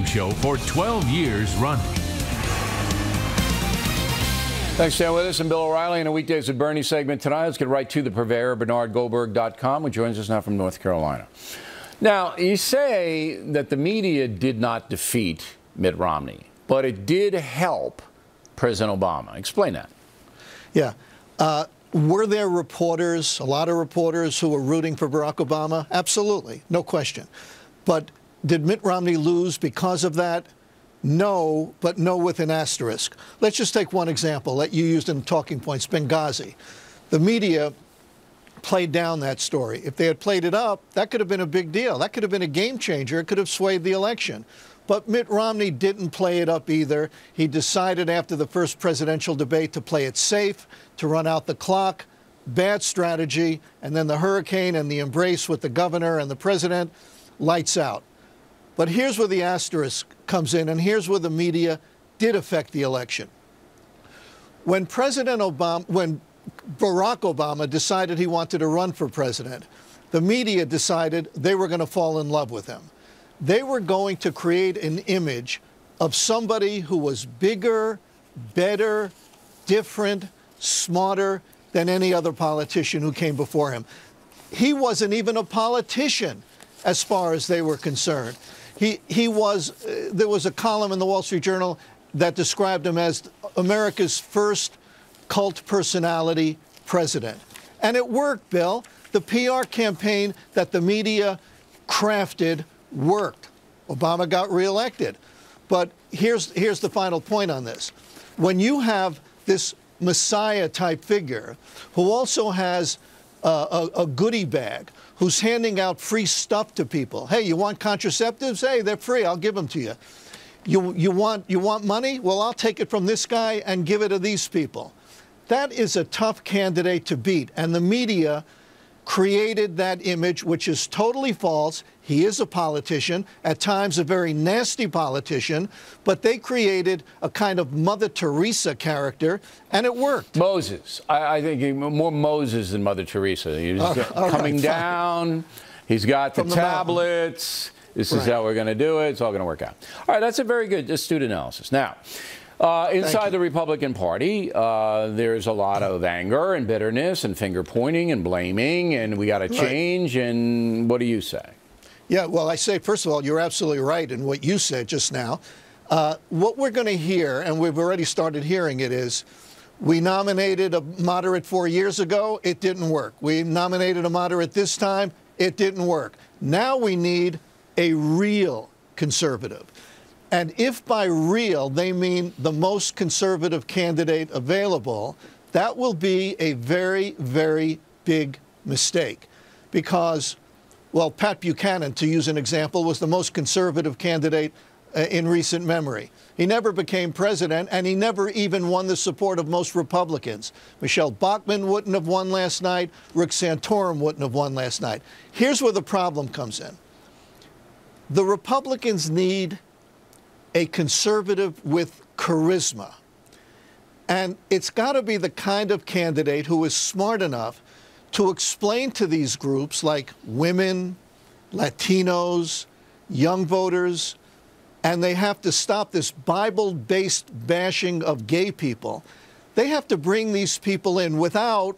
Show for 12 years running. Thanks for staying with us. I'm Bill O'Reilly in a Weekdays with Bernie segment tonight. Let's get right to the purveyor, BernardGoldberg.com, who joins us now from North Carolina. Now, you say that the media did not defeat Mitt Romney, but it did help President Obama. Explain that. Yeah. Were there reporters, a lot of reporters, who were rooting for Barack Obama? Absolutely, no question. But did Mitt Romney lose because of that? No, but no with an asterisk. Let's just take one example that you used in Talking Points, Benghazi. The media played down that story. If they had played it up, that could have been a big deal. That could have been a game changer. It could have swayed the election. But Mitt Romney didn't play it up either. He decided after the first presidential debate to play it safe, to run out the clock. Bad strategy. And then the hurricane and the embrace with the governor and the president, lights out. But here's where the asterisk comes in, and here's where the media did affect the election. When Barack Obama decided he wanted to run for president, the media decided they were going to fall in love with him. They were going to create an image of somebody who was bigger, better, different, smarter than any other politician who came before him. He wasn't even a politician as far as they were concerned. There was a column in the Wall Street Journal that described him as America's first cult personality president. And it worked, Bill. The PR campaign that the media crafted worked. Obama got reelected. But here's the final point on this. When you have this Messiah-type figure who also has a goodie bag, who's handing out free stuff to people. Hey, you want contraceptives? Hey, they're free. I'll give them to you. You want money? Well, I'll take it from this guy and give it to these people. That is a tough candidate to beat. And the media created that image, which is totally false. He is a politician, at times a very nasty politician, but they created a kind of Mother Teresa character, and it worked. Moses. I think more Moses than Mother Teresa. He's coming down. He's got the tablets. This is how we're going to do it. It's all going to work out. All right, that's a very good astute analysis. Now, inside the Republican Party, there's a lot of anger and bitterness and finger-pointing and blaming, and we got to change. And what do you say? Yeah, well, I say, first of all, you're absolutely right in what you said just now. What we're going to hear, and we've already started hearing it, is we nominated a moderate 4 years ago. It didn't work. We nominated a moderate this time. It didn't work. Now we need a real conservative. And if by real they mean the most conservative candidate available, that will be a very, very big mistake. Because, well, Pat Buchanan, to use an example, was the most conservative candidate in recent memory. He never became president, and he never even won the support of most Republicans. Michelle Bachmann wouldn't have won last night. Rick Santorum wouldn't have won last night. Here's where the problem comes in. The Republicans need a conservative with charisma. And it's got to be the kind of candidate who is smart enough to explain to these groups like women, Latinos, young voters, and they have to stop this Bible-based bashing of gay people. They have to bring these people in without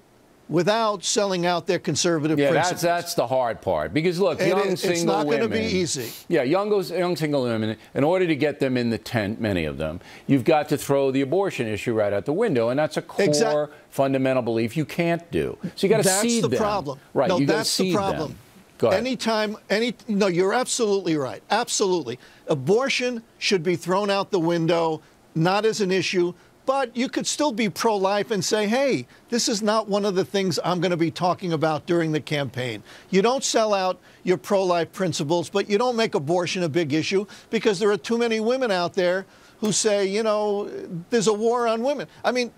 selling out their conservative principles. Yeah, that's the hard part. Because, look, young single women... It's not going to be easy. Yeah, young single women, in order to get them in the tent, many of them, you've got to throw the abortion issue right out the window. And that's a core fundamental belief you can't do. So you got to seed them. That's the problem. Right, no, you got to that's seed the problem. them. Go ahead. No, you're absolutely right. Absolutely. Abortion should be thrown out the window, not as an issue. But you could still be pro-life and say, hey, this is not one of the things I'm going to be talking about during the campaign. You don't sell out your pro-life principles, but you don't make abortion a big issue because there are too many women out there who say, you know, there's a war on women. I mean,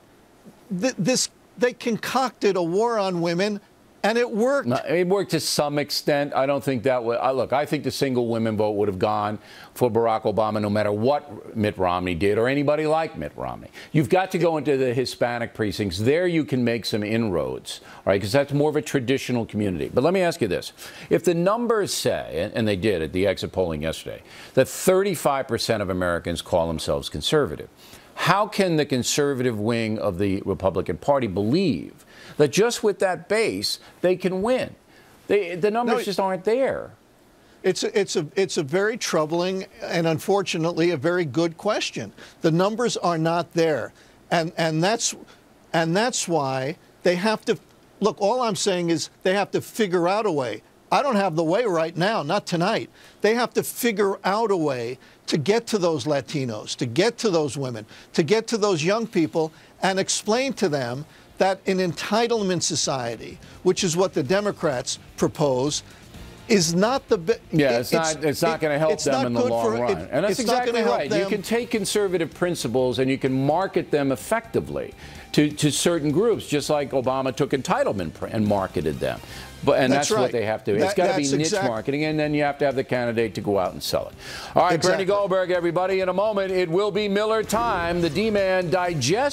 they concocted a war on women And it worked. No, it worked to some extent. I don't think that would. Look, I think the single women vote would have gone for Barack Obama no matter what Mitt Romney did or anybody like Mitt Romney. You've got to go into the Hispanic precincts. There you can make some inroads, all right, because that's more of a traditional community. But let me ask you this. If the numbers say, and they did at the exit polling yesterday, that 35% of Americans call themselves conservative, how can the conservative wing of the Republican Party believe that just with that base they can win? The numbers just aren't there. It's a very troubling and unfortunately a very good question. The numbers are not there, and that's why they have to look. All I'm saying is they have to figure out a way. I don't have the way right now, not tonight. They have to figure out a way to get to those Latinos, to get to those women, to get to those young people and explain to them that an entitlement society, which is what the Democrats propose, is not the it's not going to help them in the long run. And that's exactly right. You can take conservative principles and you can market them effectively to certain groups, just like Obama took entitlement and marketed them. And that's what they have to do. It's got to be niche marketing, and then you have to have the candidate to go out and sell it. All right, Bernie Goldberg, everybody. In a moment, it will be Miller time. The D-Man digests